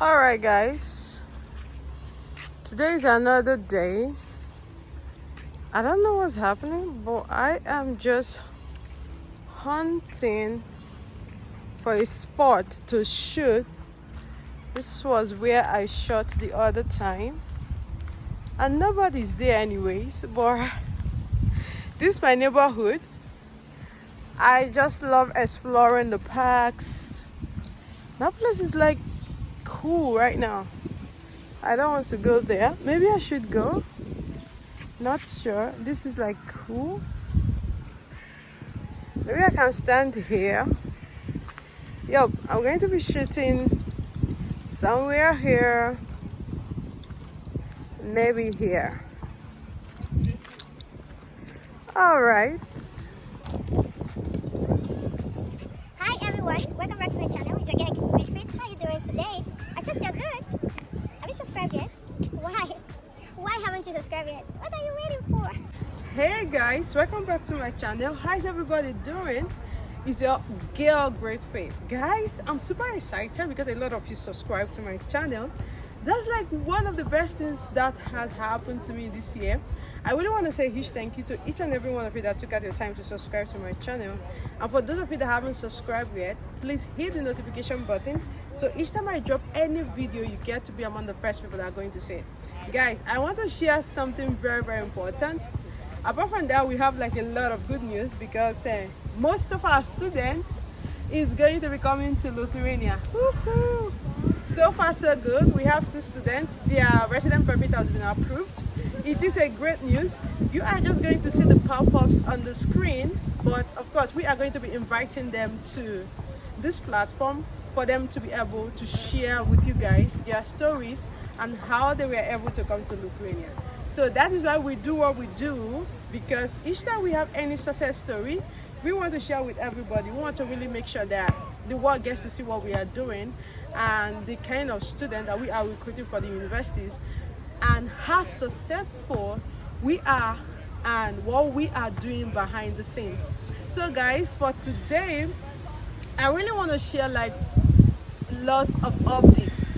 Alright guys, today is another day. I don't know what's happening, but I am just hunting for a spot to shoot. This was where I shot the other time and nobody's there anyways, but this is my neighborhood. I just love exploring the parks. That place is like cool right now. I don't want to go there. Maybe I should go. Not sure. This is like cool. Maybe I can stand here. Yup, I'm going to be shooting somewhere here. Maybe here. Alright. Hi everyone, welcome back to my channel. It's again Fit. How are you doing today? I trust you're good. Have you subscribed yet? Why haven't you subscribed yet? What are you waiting for? Hey guys, welcome back to my channel. How's everybody doing? It's your girl Great Faith. Guys, I'm super excited because a lot of you subscribe to my channel. That's like one of the best things that has happened to me this year. I really want to say a huge thank you to each and every one of you that took out your time to subscribe to my channel. And for those of you that haven't subscribed yet, please hit the notification button so each time I drop any video, you get to be among the first people that are going to see it. Guys, I want to share something very important. Apart from that, we have like a lot of good news because most of our students is going to be coming to Lithuania. Woohoo! So far so good. We have 2 students. Their resident permit has been approved. It is a great news. You are just going to see the pop-ups on the screen, but of course we are going to be inviting them to this platform for them to be able to share with you guys their stories and how they were able to come to Lithuania. So that is why we do what we do, because each time we have any success story, we want to share with everybody. We want to really make sure that the world gets to see what we are doing and the kind of student that we are recruiting for the universities and how successful we are and what we are doing behind the scenes. So guys, for today, I really want to share like lots of updates,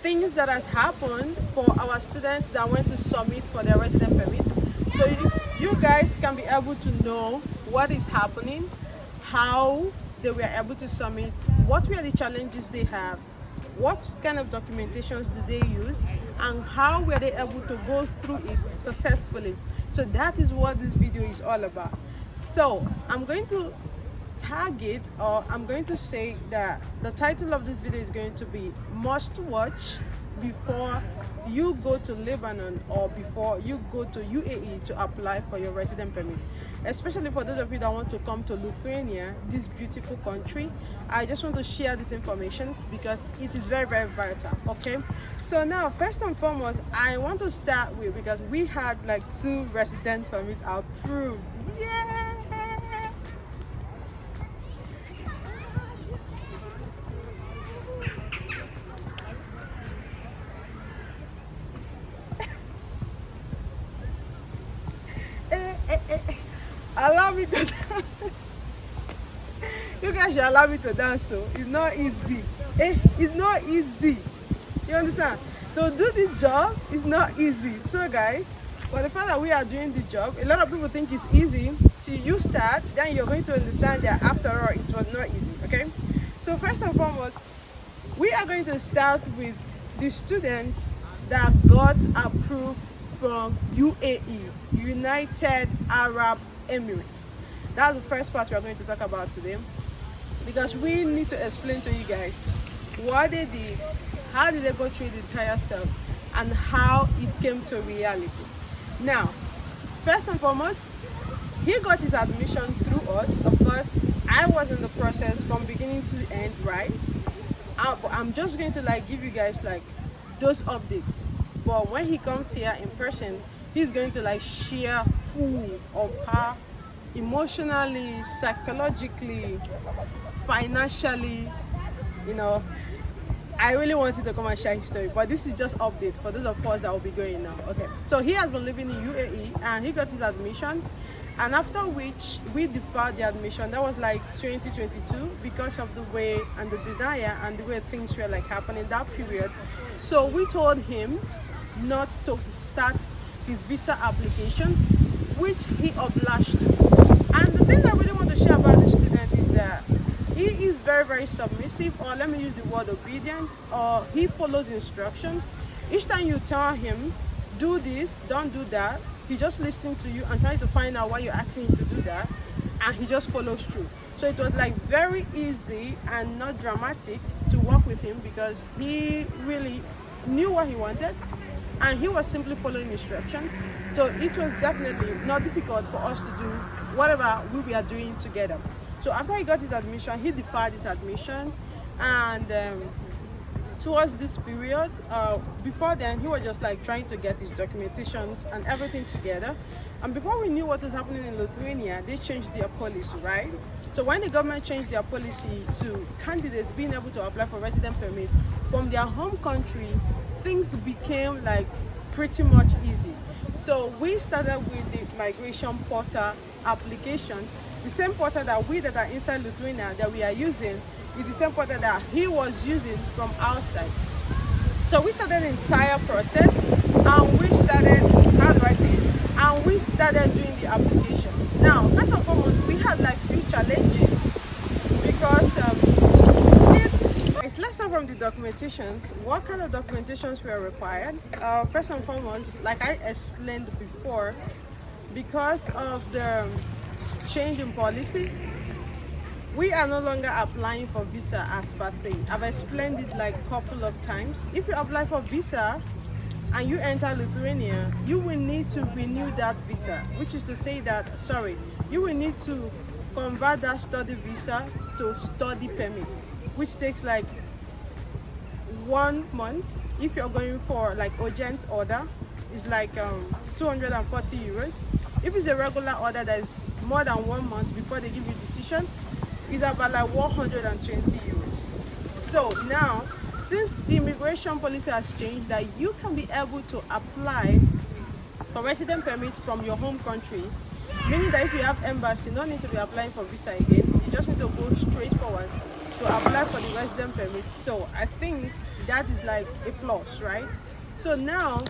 things that has happened for our students that went to submit for their resident permit, so you guys can be able to know what is happening, how they were able to submit, what were the challenges they have, what kind of documentations did they use, and how were they able to go through it successfully. So that is what this video is all about. So I'm going to tag it, or I'm going to say that the title of this video is going to be must watch before you go to Lebanon or before you go to UAE to apply for your resident permit, especially for those of you that want to come to Lithuania, this beautiful country. I just want to share this information because it is very vital. Okay, so now first and foremost, I want to start with, because we had like 2 resident permit approved. Yeah. Allow me to dance. You guys should allow me to dance. So it's not easy. It's not easy. You understand? To do the job is not easy. So guys, for the fact that we are doing the job, a lot of people think it's easy. Till you start, then you're going to understand that after all it was not easy. Okay, so first and foremost, we are going to start with the students that got approved from UAE, United Arab Emirates. That's the first part we are going to talk about today, because we need to explain to you guys what they did, how did they go through the entire stuff, and how it came to reality. Now, first and foremost, he got his admission through us. Of course, I was in the process from beginning to the end, right? I'm just going to like give you guys like those updates, but when he comes here in person, he's going to like share full of how emotionally, psychologically, financially, you know, I really wanted to come and share his story, but this is just update for those of us that will be going now. Okay, so he has been living in UAE and he got his admission, and after which we deferred the admission. That was like 2022 because of the way and the denial and the way things were like happening that period. So we told him not to start his visa applications, which he obliged to. And the thing I really want to share about the student is that he is very, very submissive, or let me use the word obedient, or he follows instructions. Each time you tell him, do this, don't do that, he just listening to you and trying to find out why you're asking him to do that, and he just follows through. So it was like very easy and not dramatic to work with him because he really knew what he wanted and he was simply following instructions. So it was definitely not difficult for us to do whatever we were doing together. So after he got his admission, he deferred his admission, and towards this period, before then, he was just like trying to get his documentations and everything together. And before we knew what was happening in Lithuania, they changed their policy, right? So when the government changed their policy to candidates being able to apply for resident permit from their home country, things became like pretty much easy. So we started with the migration portal application, the same portal that we that are inside Lithuania that we are using is the same portal that he was using from outside. So we started the entire process, and we started, how do I say it? And we started doing the application. Now, first and foremost, we had like few challenges because let's start from the documentations. What kind of documentations were required? First and foremost, like I explained before, because of the change in policy, we are no longer applying for visa as per se. I've explained it like a couple of times. If you apply for visa and you enter Lithuania, you will need to renew that visa, which is to say that, you will need to convert that study visa to study permit, which takes like 1 month. If you're going for like urgent order, it's like 240 euros. If it's a regular order that is more than 1 month before they give you decision, it's about like 120 euros. So now, since the immigration policy has changed that you can be able to apply for resident permit from your home country, meaning that if you have embassy, you don't need to be applying for visa again. You just need to go straight forward to apply for the resident permit. So I think that is like a plus, right? So now,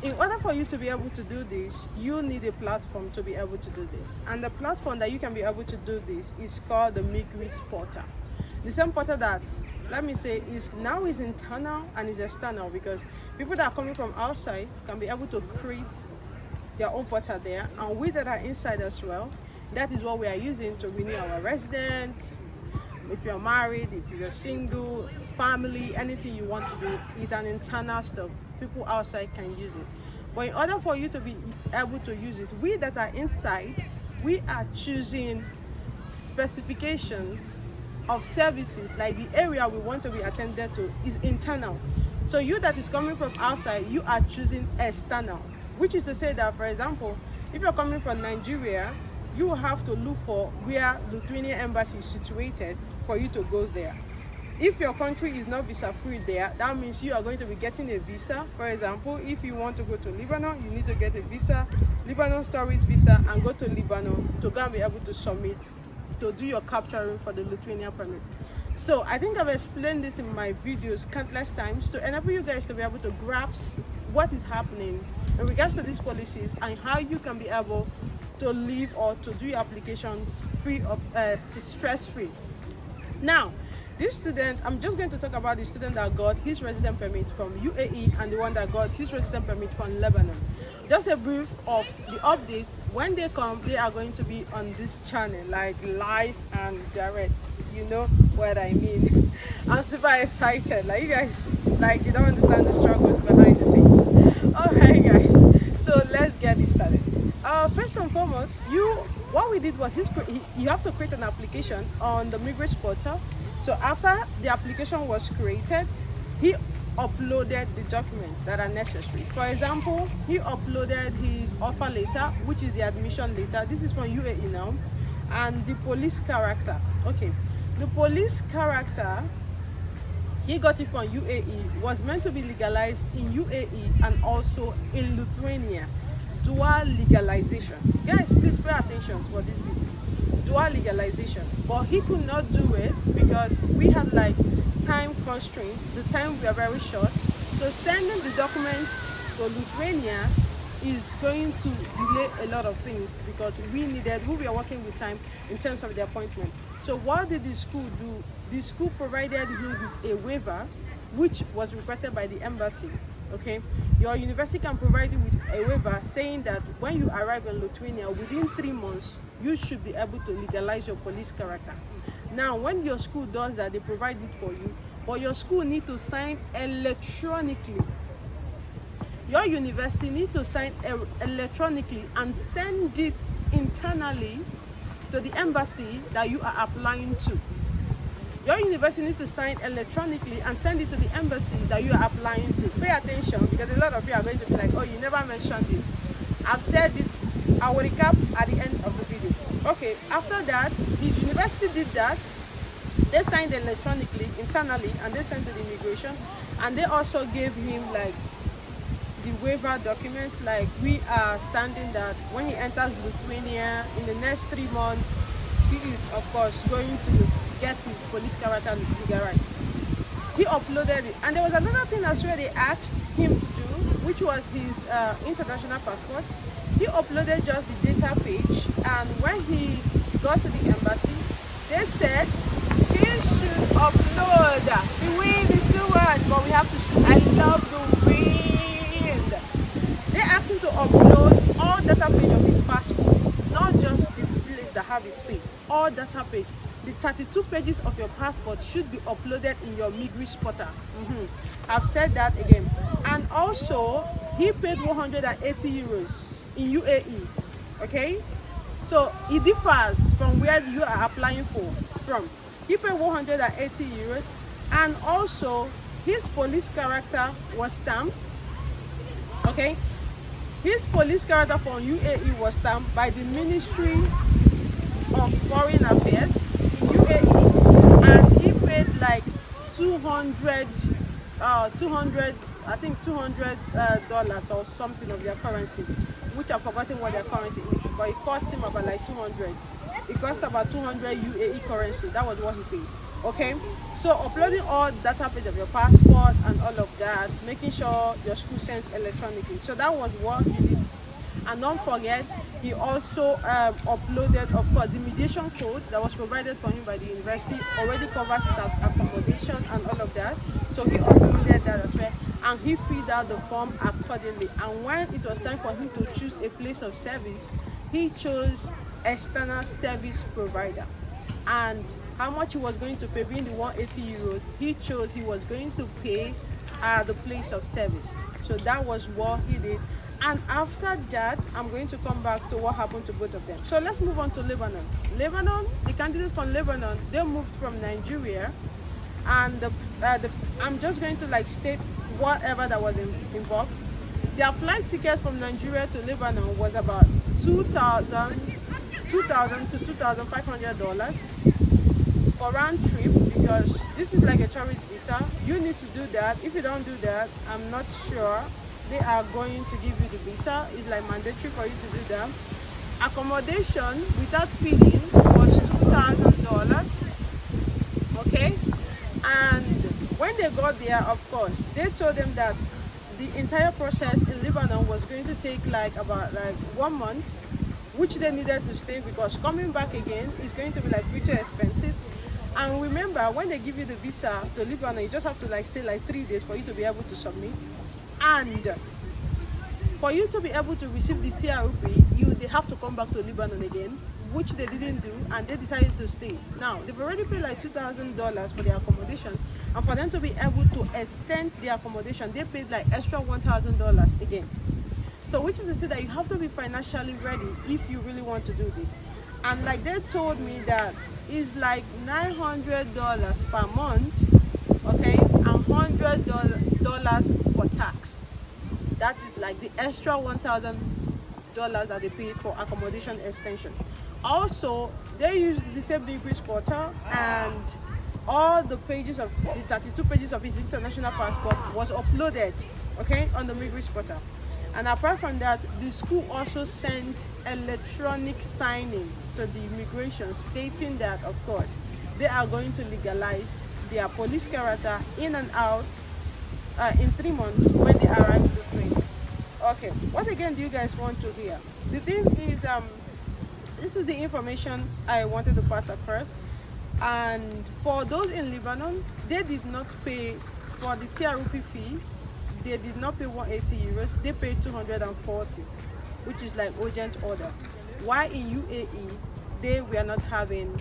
in order for you to be able to do this, you need a platform to be able to do this. And the platform that you can be able to do this is called the Migris portal. The same portal that, let me say, is internal and is external, because people that are coming from outside can be able to create their own portal there. And we that are inside as well, that is what we are using to renew our resident. If you're married, if you're single, family, anything you want to do, it's an internal stuff. People outside can use it. But in order for you to be able to use it, we that are inside, we are choosing specifications of services, like the area we want to be attended to is internal. So you that is coming from outside, you are choosing external, which is to say that, for example, if you're coming from Nigeria, you will have to look for where the Lithuanian embassy is situated for you to go there. If your country is not visa free there, that means you are going to be getting a visa. For example, if you want to go to Lebanon, you need to get a visa, Lebanon tourist visa, and go to Lebanon to go and be able to submit, to do your capturing for the Lithuanian permit. So I think I've explained this in my videos countless times to enable you guys to be able to grasp what is happening in regards to these policies and how you can be able to live or to do your applications free of stress-free. Now, this student, I'm just going to talk about the student that got his resident permit from UAE and the one that got his resident permit from Lebanon. Just a brief of the updates. When they come, they are going to be on this channel, like live and direct. You know what I mean. I'm super excited. Like, you guys, like, you don't understand the struggles behind the scenes. Alright guys, so let's get it started. First and foremost, what we did was you have to create an application on the Migris portal. So after the application was created, he uploaded the documents that are necessary. For example, he uploaded his offer letter, which is the admission letter. This is from UAE now, and the police character. Okay, the police character, he got it from UAE, was meant to be legalized in UAE and also in Lithuania. dual legalizations. Guys, please pay attention for this video. Dual legalization, but he could not do it because we had like time constraints. The time we are very short, so sending the documents to Lithuania is going to delay a lot of things because we were working with time in terms of the appointment. So what did the school do? The school provided him with a waiver which was requested by the embassy. Okay, your university can provide you with a waiver saying that when you arrive in Lithuania within 3 months you should be able to legalize your police character. Now when your school does that, they provide it for you, but your school need to sign electronically. Your university need to sign electronically and send it internally to the embassy that you are applying to. Your university needs to sign electronically and send it to the embassy that you are applying to. Pay attention because a lot of you are going to be like, oh, you never mentioned it. I've said it. I will recap at the end of the video. Okay, after that, his university did that. They signed electronically, internally, and they sent to the immigration. And they also gave him like the waiver document, like we are standing that when he enters Lithuania in the next 3 months, he is of course going to get his police character legalized. He uploaded it, and there was another thing as well they asked him to do, which was his international passport. He uploaded just the data page, and when he got to the embassy, they said he should upload. The wind is too much, but we have to shoot. I love the wind. They asked him to upload all data page of his passport, not just the place that have his face, all data page. The 32 pages of your passport should be uploaded in your migration portal. I've said that again. And also, he paid 180 euros in UAE. Okay? So, it differs from where you are applying from. He paid 180 euros. And also, his police character was stamped. Okay? His police character from UAE was stamped by the Ministry of Foreign Affairs in UAE, and he paid like 200 I think $200 or something of their currency, which I've forgotten what their currency is, but it cost him about like 200. It cost about 200 UAE currency. That was what he paid. Okay, so uploading all data page of your passport and all of that, making sure your school sends electronically. So that was what he did. And don't forget, he also uploaded, of course, the mediation code that was provided for him by the university already covers his accommodation and all of that. So he uploaded that as well, and he filled out the form accordingly. And when it was time for him to choose a place of service, he chose external service provider. And how much he was going to pay, being the 180 euros, he chose he was going to pay the place of service. So that was what he did. And after that, I'm going to come back to what happened to both of them. So let's move on to Lebanon. Lebanon, the candidate from Lebanon, they moved from Nigeria, and I'm just going to like state whatever that was involved. Their flight ticket from Nigeria to Lebanon was about $2,000 to $2,500 for round trip, because this is like a tourist visa. You need to do that. If you don't do that, I'm not sure they are going to give you the visa. It's like mandatory for you to do that. Accommodation without feeding was $2,000. Okay, and when they got there, of course, they told them that the entire process in Lebanon was going to take like about 1 month, which they needed to stay, because coming back again is going to be like pretty expensive. And remember, when they give you the visa to Lebanon, you just have to like stay like 3 days for you to be able to submit. And for you to be able to receive the TRP, they have to come back to Lebanon again, which they didn't do, and they decided to stay. Now, they've already paid like $2,000 for their accommodation, and for them to be able to extend their accommodation, they paid like extra $1,000 again. So which is to say that you have to be financially ready if you really want to do this. And like they told me that it's like $900 per month, okay, and $100 for tax. That is like the extra $1,000 that they paid for accommodation extension. Also, they used the same migration portal, and all the pages of the 32 pages of his international passport was uploaded, okay, on the migration portal. And apart from that, the school also sent electronic signing to the immigration stating that, of course, they are going to legalize their police character in and out in 3 months when they arrive in Lithuania. Okay, what again do you guys want to hear? The thing is, this is the information I wanted to pass across. And for those in Lebanon, they did not pay for the TRUP fee. They did not pay 180 euros. They paid 240, which is like urgent order. Why in UAE they were not having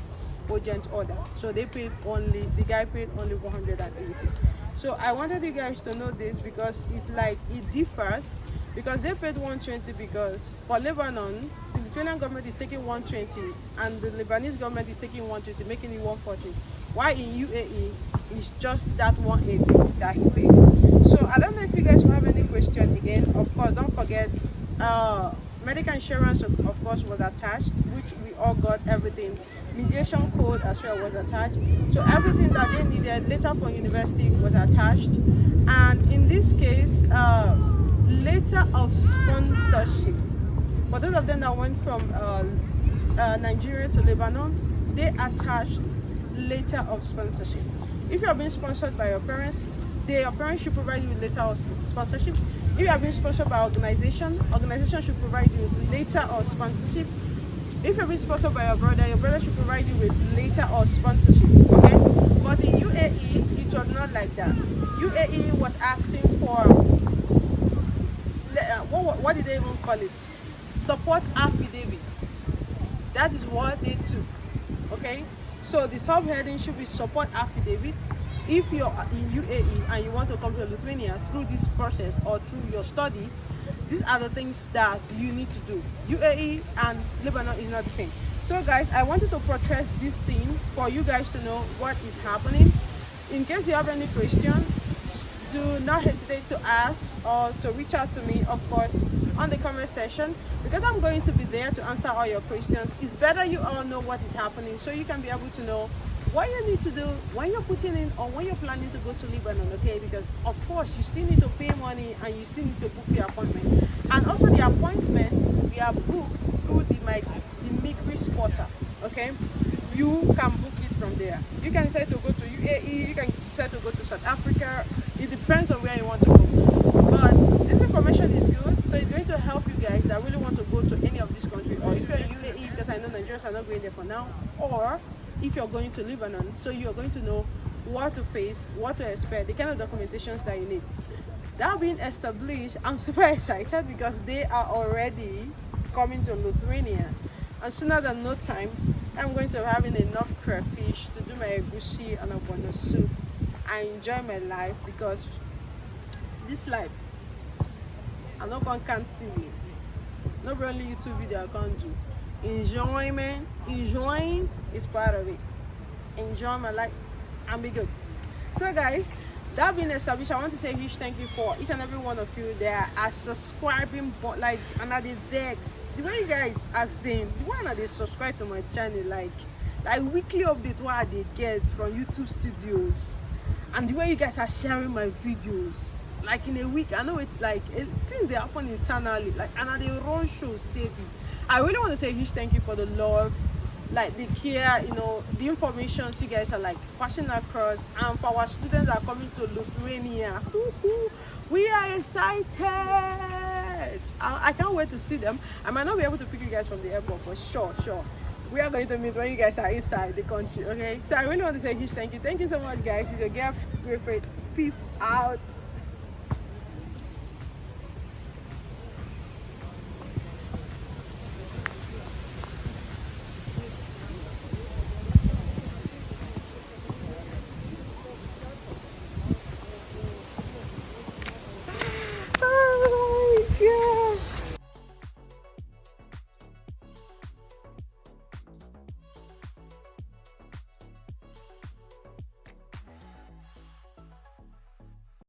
urgent order, so they paid only, the guy paid only 180. So I wanted you guys to know this because it differs, because they paid 120 because for Lebanon, the Lithuanian government is taking 120 and the Lebanese government is taking 120, making it 140. Why in UAE it's just that 180 that he paid. So I don't know if you guys will have any question again. Of course, don't forget medical insurance of course was attached, which we all got everything. Mediation code as well was attached. So everything that they needed later for university was attached. And in this case, letter of sponsorship. For those of them that went from Nigeria to Lebanon, they attached letter of sponsorship. If you are being sponsored by your parents should provide you with letter of sponsorship. If you are being sponsored by organization should provide you with letter of sponsorship. If you're being sponsored by your brother should provide you with letter of sponsorship. Okay? But in UAE, it was not like that. UAE was asking for what did they even call it? Support affidavits. That is what they took. Okay? So the subheading should be support affidavit. If you're in UAE and you want to come to Lithuania through this process or through your study, these are the things that you need to do. UAE and Lebanon is not the same. So guys, I wanted to portray this thing for you guys to know what is happening. In case you have any questions, do not hesitate to ask or to reach out to me, of course, on the comment section, because I'm going to be there to answer all your questions. It's better you all know what is happening so you can be able to know what you need to do when you're putting in or when you're planning to go to Lebanon, okay? Because of course you still need to pay money and you still need to book your appointment. And also the appointments we are booked through the Migris portal, okay? You can book it from there. You can decide to go to UAE, you can decide to go to South Africa. It depends on where you want to go. But this information is good, so it's going to help you guys that really want to go to any of these countries, or if you're in UAE, because I know Nigerians are not going there for now, or if you're going to Lebanon, so you're going to know what to face, what to expect, the kind of documentations that you need. That being established, I'm super excited because they are already coming to Lithuania, and sooner than no time I'm going to be having enough crayfish to do my egusi and a bonus soup. I enjoy my life because this life I'm not going to can't see it. Not only YouTube video I can't do. Enjoying is part of it. Enjoy my life and be good. So guys, that being established, I want to say a huge thank you for each and every one of you that are subscribing, but like another vex. The way you guys are saying, the one that they subscribe to my channel, like weekly updates what they get from YouTube studios, and the way you guys are sharing my videos. Like in a week, I know it's like things they happen internally, like and they run shows steady. I really want to say a huge thank you for the love, like the care, you know, the information you guys are like passing across, and for our students that are coming to Lithuania. We are excited. I can't wait to see them. I might not be able to pick you guys from the airport, but sure. We are going to meet when you guys are inside the country, okay? So I really want to say a huge thank you. Thank you so much, guys. It's your girl, Great Faith. Peace out.